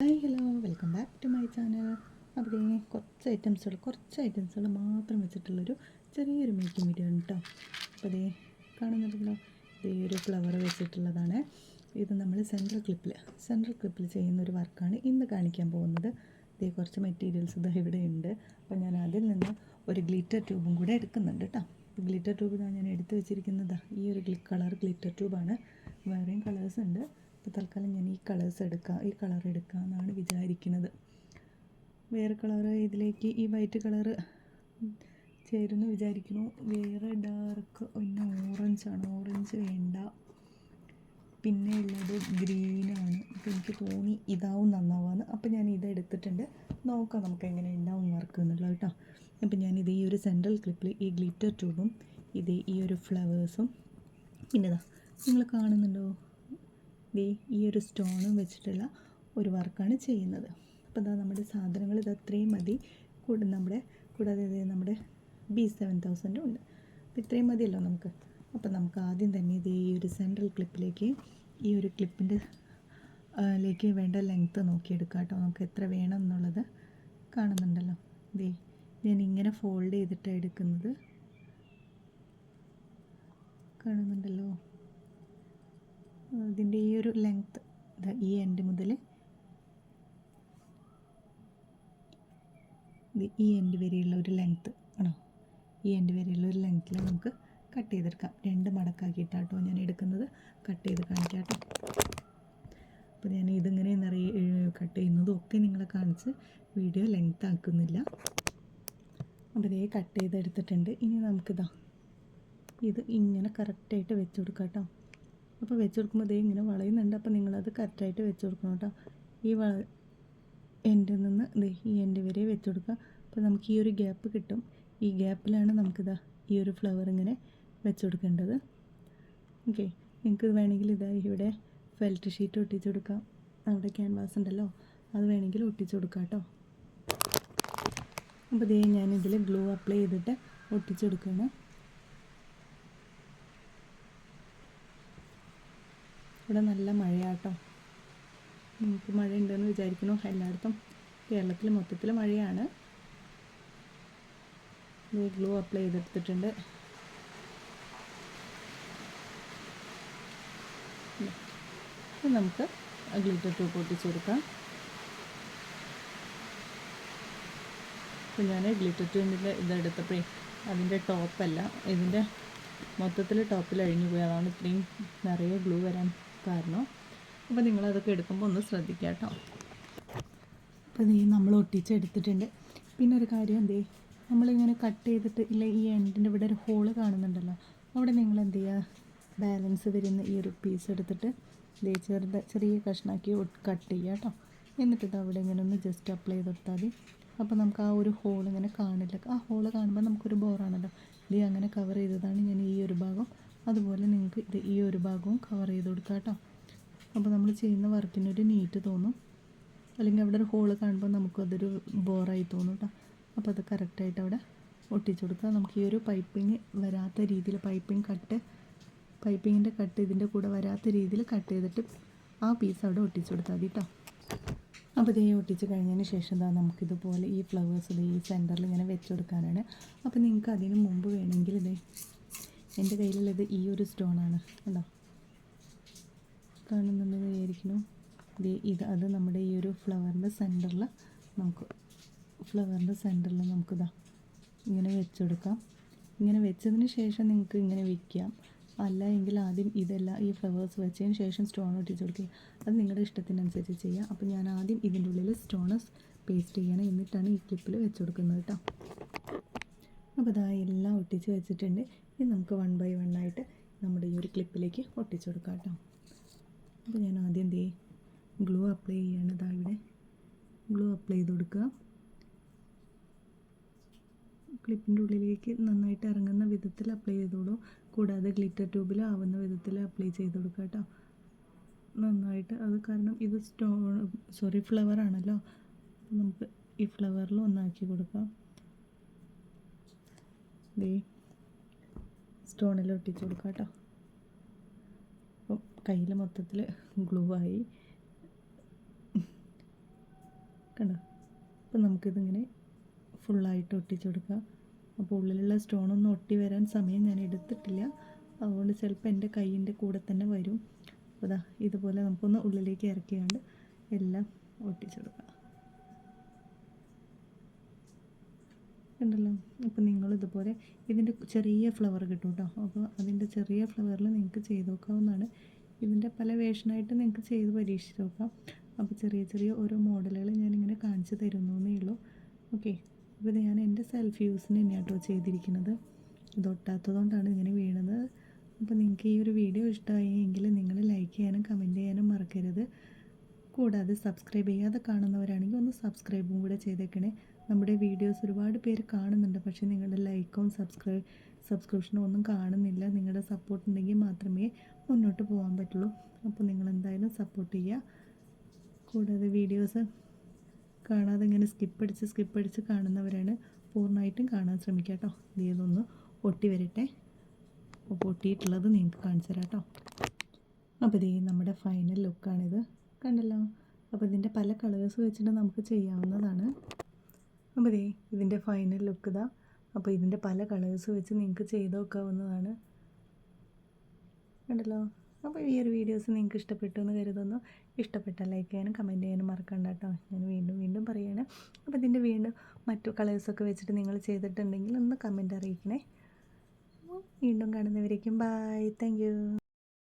Hi hello welcome back to my channel. അപ്പോൾ കുറച്ച് ഐറ്റംസുകൾ മാത്രം വെച്ചിട്ടുള്ളൊരു ചെറിയൊരു മേക്കിംഗ് വീഡിയോ ആണ് കേട്ടോ. അപ്പോൾ അതേ കാണുന്നുണ്ടല്ലോ, ഇതേ ഒരു ഫ്ലവർ വെച്ചിട്ടുള്ളതാണ്. ഇത് നമ്മൾ സെൻട്രൽ ക്ലിപ്പിൽ ചെയ്യുന്ന ഒരു വർക്കാണ് ഇന്ന് കാണിക്കാൻ പോകുന്നത്. ഇതേ കുറച്ച് മെറ്റീരിയൽസ് ഇത് ഇവിടെ ഉണ്ട്. അപ്പോൾ ഞാൻ അതിൽ നിന്ന് ഒരു ഗ്ലിറ്റർ ട്യൂബും കൂടെ എടുക്കുന്നുണ്ട് കേട്ടോ. ഗ്ലിറ്റർ ട്യൂബ് ഞാൻ എടുത്ത് വെച്ചിരിക്കുന്നത് ഈ ഒരു കളർ ഗ്ലിറ്റർ ട്യൂബാണ്. വേറെയും കളേഴ്സ് ഉണ്ട്. അപ്പോൾ തൽക്കാലം ഞാൻ ഈ കളർ എടുക്കാം എന്നാണ് വിചാരിക്കുന്നത്. വേറെ കളറ് ഇതിലേക്ക് ഈ വൈറ്റ് കളറ് ചേരുന്നു വിചാരിക്കുന്നു. വേറെ ഡാർക്ക് പിന്നെ ഓറഞ്ച് വേണ്ട. പിന്നെ ഉള്ളത് ഗ്രീനാണ്. അപ്പോൾ എനിക്ക് തോന്നി ഇതാവും നന്നാവാന്ന്. അപ്പോൾ ഞാൻ ഇത് എടുത്തിട്ടുണ്ട്. നോക്കാം നമുക്ക് എങ്ങനെ ഉണ്ടാവും വർക്ക് എന്നുള്ളത് കേട്ടോ. അപ്പോൾ ഞാനിത് ഈ ഒരു സെൻട്രൽ ക്ലിപ്പിൽ ഈ ഗ്ലിറ്റർ ട്യൂബും ഈ ഒരു ഫ്ലവേഴ്സും പിന്നെ നിങ്ങൾ കാണുന്നുണ്ടോ, ഈ ഒരു സ്റ്റോണും വെച്ചിട്ടുള്ള ഒരു വർക്കാണ് ചെയ്യുന്നത്. അപ്പോൾ നമ്മുടെ സാധനങ്ങൾ ഇത് അത്രയും മതി. കൂടാതെ നമ്മുടെ B7000 ഉണ്ട്. അപ്പോൾ ഇത്രയും മതിയല്ലോ നമുക്ക്. അപ്പോൾ നമുക്ക് ആദ്യം തന്നെ ഈ ഒരു സെൻട്രൽ ക്ലിപ്പിലേക്ക് ഈ ഒരു ക്ലിപ്പിൻ്റെ ലേക്ക് വേണ്ട ലെങ്ത്ത് നോക്കിയെടുക്കാം കേട്ടോ. നമുക്ക് എത്ര വേണം എന്നുള്ളത് കാണുന്നുണ്ടല്ലോ. ഞാൻ ഇങ്ങനെ ഫോൾഡ് ചെയ്തിട്ടാണ് എടുക്കുന്നത്. കാണുന്നുണ്ടല്ലോ, ഇതിൻ്റെ ഈ ഒരു ലെങ്ത്ത് ഈ എൻഡ് മുതൽ ഈ എൻഡ് വരെയുള്ള ഒരു ലെങ്ത്ത് ആണോ, ഈ എൻഡ് വരെയുള്ള ഒരു ലെങ്ത്തിൽ നമുക്ക് കട്ട് ചെയ്തെടുക്കാം. 2 മടക്കാക്കിയിട്ടാട്ടോ ഞാൻ എടുക്കുന്നത്. കട്ട് ചെയ്ത് കാണിക്കാം കേട്ടോ. അപ്പോൾ ഞാൻ ഇതിങ്ങനെ കട്ട് ചെയ്യുന്നതും ഒക്കെ നിങ്ങളെ കാണിച്ച് വീഡിയോ ലെങ്ത്ത് ആക്കുന്നില്ല. അപ്പോൾ ഇതേ കട്ട് ചെയ്തെടുത്തിട്ടുണ്ട്. ഇനി ഇത് ഇങ്ങനെ കറക്റ്റായിട്ട് വെച്ച് കൊടുക്കാം കേട്ടോ. അപ്പോൾ വെച്ച് കൊടുക്കുമ്പോൾ ഇങ്ങനെ വളയുന്നുണ്ട്. അപ്പോൾ നിങ്ങളത് കറക്റ്റായിട്ട് വെച്ച് കൊടുക്കണം കേട്ടോ. ഈ എൻഡിൽ നിന്ന് ഈ എൻഡ് വരെ വെച്ച് കൊടുക്കുക. അപ്പോൾ നമുക്ക് ഈ ഒരു ഗ്യാപ്പ് കിട്ടും. ഈ ഗ്യാപ്പിലാണ് ഈ ഒരു ഫ്ലവർ ഇങ്ങനെ വെച്ച് കൊടുക്കേണ്ടത്. ഓക്കെ, നിങ്ങൾക്ക് വേണമെങ്കിൽ ഇവിടെ ഫെൽറ്റ് ഷീറ്റ് ഒട്ടിച്ച് കൊടുക്കാം. അവിടെ ക്യാൻവാസ് ഉണ്ടല്ലോ, അത് വേണമെങ്കിൽ ഒട്ടിച്ച് കൊടുക്കാം കേട്ടോ. അപ്പോൾ ഞാനിതിൽ ഗ്ലൂ അപ്ലൈ ചെയ്തിട്ട് ഒട്ടിച്ചെടുക്കുകയാണ്. ഇവിടെ നല്ല മഴയാട്ടോ. നമുക്ക് മഴ ഉണ്ടെന്ന് വിചാരിക്കുന്നു. എല്ലായിടത്തും കേരളത്തിൽ മൊത്തത്തിൽ മഴയാണ്. ഗ്ലൂ അപ്ലൈ ചെയ്തെടുത്തിട്ടുണ്ട്. നമുക്ക് ഗ്ലിറ്റർ ട്യൂബ് ഒട്ടിച്ച് കൊടുക്കാം. അപ്പോൾ ഞാൻ ഗ്ലിറ്റർ ട്യൂബിൻ്റെ ഇതെടുത്തപ്പോഴേ അതിൻ്റെ ടോപ്പല്ല, ഇതിൻ്റെ മൊത്തത്തിൽ ടോപ്പിൽ അഴിഞ്ഞു പോയി. അതാണ് ഇത്രയും നിറയെ ഗ്ലൂ വരാൻ കാരണം. അപ്പോൾ നിങ്ങളതൊക്കെ എടുക്കുമ്പോൾ ഒന്ന് ശ്രദ്ധിക്കുക കേട്ടോ. അപ്പോൾ നമ്മൾ ഒട്ടിച്ചെടുത്തിട്ടുണ്ട്. പിന്നെ ഒരു കാര്യം നമ്മളിങ്ങനെ കട്ട് ചെയ്തിട്ട് ഈ എൻഡിൻ്റെ ഇവിടെ ഒരു ഹോള് കാണുന്നുണ്ടല്ലോ, അവിടെ നിങ്ങൾ ബാലൻസ് വരുന്ന ഈ ഒരു പീസ് എടുത്തിട്ട് ചെറിയ കഷ്ണാക്കി കട്ട് ചെയ്യുക കേട്ടോ. എന്നിട്ട് അവിടെ ഇങ്ങനെ ഒന്ന് ജസ്റ്റ് അപ്ലൈ ചെയ്ത് കൊടുത്താൽ മതി. അപ്പോൾ നമുക്ക് ആ ഒരു ഹോൾ ഇങ്ങനെ കാണില്ല. ആ ഹോള് കാണുമ്പോൾ നമുക്കൊരു ബോറാണല്ലോ. അങ്ങനെ കവർ ചെയ്തതാണ് ഞാൻ ഈ ഒരു ഭാഗം. അതുപോലെ നിങ്ങൾക്ക് ഈ ഒരു ഭാഗവും കവർ ചെയ്ത് കൊടുക്കാം കേട്ടോ. അപ്പോൾ നമ്മൾ ചെയ്യുന്ന വർക്കിനൊരു നീറ്റ് തോന്നും. അല്ലെങ്കിൽ അവിടെ ഒരു ഹോള് കാണുമ്പോൾ നമുക്കതൊരു ബോറായി തോന്നും കേട്ടോ. അപ്പോൾ അത് കറക്റ്റായിട്ട് അവിടെ ഒട്ടിച്ചു കൊടുക്കുക. നമുക്ക് ഈ ഒരു പൈപ്പിങ് വരാത്ത രീതിയിൽ പൈപ്പിങ്ങിൻ്റെ കട്ട് ഇതിൻ്റെ കൂടെ വരാത്ത രീതിയിൽ കട്ട് ചെയ്തിട്ട് ആ പീസ് അവിടെ ഒട്ടിച്ചു കൊടുത്താൽ മതി കേട്ടോ. അപ്പോൾ ഒട്ടിച്ച് കഴിഞ്ഞതിന് ശേഷം നമുക്കിതുപോലെ ഈ ഫ്ലവേഴ്സ് ഈ സെൻറ്ററിൽ ഇങ്ങനെ വെച്ച് കൊടുക്കാനാണ്. അപ്പോൾ നിങ്ങൾക്ക് അതിന് മുമ്പ് വേണമെങ്കിൽ എൻ്റെ കയ്യിലുള്ളത് ഈ ഒരു സ്റ്റോണാണ് കണ്ടോ, കാണുന്നുണ്ടെന്ന് വിചാരിക്കുന്നു. അത് നമ്മുടെ ഈ ഒരു ഫ്ലവറിൻ്റെ സെൻറ്ററിൽ നമുക്കിതാ ഇങ്ങനെ വെച്ചെടുക്കാം. ഇങ്ങനെ വെച്ചതിന് ശേഷം നിങ്ങൾക്ക് ഇങ്ങനെ വയ്ക്കാം. അല്ല എങ്കിൽ ആദ്യം ഈ ഫ്ലവേഴ്സ് വെച്ചതിന് ശേഷം സ്റ്റോൺ ഒട്ടിച്ച് കൊടുക്കുക. അത് നിങ്ങളുടെ ഇഷ്ടത്തിനനുസരിച്ച് ചെയ്യാം. അപ്പോൾ ഞാൻ ആദ്യം ഇതിൻ്റെ ഉള്ളിൽ സ്റ്റോൺസ് പേസ്റ്റ് ചെയ്യണം, എന്നിട്ടാണ് ഈ ക്ലിപ്പിൽ വെച്ച് കൊടുക്കുന്നത് കേട്ടോ. അപ്പോൾ എല്ലാം ഒട്ടിച്ച് വെച്ചിട്ടുണ്ട്. ഇനി നമുക്ക് 1 by 1 ആയിട്ട് നമ്മുടെ ഈ ഒരു ക്ലിപ്പിലേക്ക് ഒട്ടിച്ച് കൊടുക്കാം കേട്ടോ. അപ്പോൾ ഞാൻ ആദ്യം ഗ്ലൂ അപ്ലൈ ചെയ്യാണ്. ഇവിടെ ഗ്ലൂ അപ്ലൈ ചെയ്ത് കൊടുക്കുക. ക്ലിപ്പിൻ്റെ ഉള്ളിലേക്ക് നന്നായിട്ട് ഇറങ്ങുന്ന വിധത്തിൽ അപ്ലൈ ചെയ്തോളൂ. കൂടാതെ ഗ്ലിറ്റർ ട്യൂബിൽ ആവുന്ന വിധത്തിൽ അപ്ലൈ ചെയ്ത് കൊടുക്കുക കേട്ടോ നന്നായിട്ട്. അത് കാരണം ഇത് ഫ്ലവർ ആണല്ലോ. നമുക്ക് ഈ ഫ്ലവറിൽ ഒന്നാക്കി കൊടുക്കാം. സ്റ്റോണിൽ ഒട്ടിച്ച് കൊടുക്കാം കേട്ടോ. അപ്പം കയ്യിൽ മൊത്തത്തിൽ ഗ്ലൂ ആയി. കണ്ടോ? അപ്പോൾ നമുക്കിതിങ്ങനെ ഫുള്ളായിട്ട് ഒട്ടിച്ചു കൊടുക്കാം. അപ്പോൾ ഉള്ളിലുള്ള സ്റ്റോണൊന്നും ഒട്ടി വരാൻ സമയം ഞാൻ എടുത്തിട്ടില്ല, അതുകൊണ്ട് ചിലപ്പോൾ എൻ്റെ കൈയിൻ്റെ കൂടെ തന്നെ വരും. അപ്പോൾ ഇതാ ഇതുപോലെ നമുക്കൊന്ന് ഉള്ളിലേക്ക് ഇറക്കിയാണ്ട് എല്ലാം ഒട്ടിച്ചു കൊടുക്കാം. ഉണ്ടല്ലോ. അപ്പോൾ നിങ്ങളിതുപോലെ ഇതിൻ്റെ ചെറിയ ഫ്ലവർ കിട്ടും കേട്ടോ. അപ്പോൾ അതിൻ്റെ ചെറിയ ഫ്ലവറിൽ നിങ്ങൾക്ക് ചെയ്ത് നോക്കാവുന്നതാണ്. ഇതിൻ്റെ പല വേഷനായിട്ട് നിങ്ങൾക്ക് ചെയ്ത് പരീക്ഷിച്ച് നോക്കാം. അപ്പോൾ ചെറിയ ചെറിയ ഓരോ മോഡലുകൾ ഞാനിങ്ങനെ കാണിച്ച് തരുന്നേ ഉള്ളൂ. ഓക്കെ. അപ്പോൾ ഇത് ഞാൻ എൻ്റെ സെൽഫ് യൂസിന് തന്നെയാണ് കേട്ടോ ചെയ്തിരിക്കുന്നത്. ഇതൊട്ടാത്തതുകൊണ്ടാണ് ഇങ്ങനെ വീണത്. അപ്പോൾ നിങ്ങൾക്ക് ഈ ഒരു വീഡിയോ ഇഷ്ടമായി എങ്കിൽ നിങ്ങൾ ലൈക്ക് ചെയ്യാനും കമൻറ്റ് ചെയ്യാനും മറക്കരുത്. കൂടാതെ സബ്സ്ക്രൈബ് ചെയ്യാതെ കാണുന്നവരാണെങ്കിൽ ഒന്ന് സബ്സ്ക്രൈബും കൂടെ ചെയ്തേക്കണേ. നമ്മുടെ വീഡിയോസ് ഒരുപാട് പേര് കാണുന്നുണ്ട്, പക്ഷേ നിങ്ങളുടെ ലൈക്കും സബ്സ്ക്രിപ്ഷനും ഒന്നും കാണുന്നില്ല. നിങ്ങളുടെ സപ്പോർട്ട് ഉണ്ടെങ്കിൽ മാത്രമേ മുന്നോട്ട് പോകാൻ പറ്റുള്ളൂ. അപ്പോൾ നിങ്ങളെന്തായാലും സപ്പോർട്ട് ചെയ്യുക. കൂടാതെ വീഡിയോസ് കാണാതെ ഇങ്ങനെ സ്കിപ്പ് അടിച്ച് കാണുന്നവരാണ്, പൂർണ്ണമായിട്ടും കാണാൻ ശ്രമിക്കുക കേട്ടോ. ഇതൊന്ന് ഒട്ടി വരട്ടെ. അപ്പോൾ ഒട്ടിയിട്ടുള്ളത് നിങ്ങൾക്ക് കാണിച്ചു തരാം കേട്ടോ. അപ്പോൾ ഇത് നമ്മുടെ ഫൈനൽ ലുക്കാണിത്, കണ്ടല്ലോ. അപ്പോൾ ഇതിൻ്റെ പല കളേഴ്സ് വെച്ചിട്ട് നമുക്ക് ചെയ്യാവുന്നതാണ്. അപ്പോൾ ഇതിൻ്റെ ഫൈനൽ ലുക്ക് ഇതാ. അപ്പോൾ ഇതിൻ്റെ പല കളേഴ്സ് വെച്ച് നിങ്ങൾക്ക് ചെയ്ത് നോക്കാവുന്നതാണ്, കണ്ടല്ലോ. അപ്പോൾ ഈ ഒരു വീഡിയോസ് നിങ്ങൾക്ക് ഇഷ്ടപ്പെട്ടു എന്ന് കരുതുന്നു. ഇഷ്ടപ്പെട്ടാൽ ലൈക്ക് ചെയ്യാനും കമൻറ്റ് ചെയ്യാനും മറക്കണ്ട കേട്ടോ. ഞാൻ വീണ്ടും പറയുകയാണ്. അപ്പോൾ ഇതിൻ്റെ വീണ്ടും മറ്റു കളേഴ്സൊക്കെ വെച്ചിട്ട് നിങ്ങൾ ചെയ്തിട്ടുണ്ടെങ്കിൽ ഒന്ന് കമൻറ്റ് അറിയിക്കണേ. വീണ്ടും കാണുന്നവരേക്കും ബൈ, താങ്ക് യു.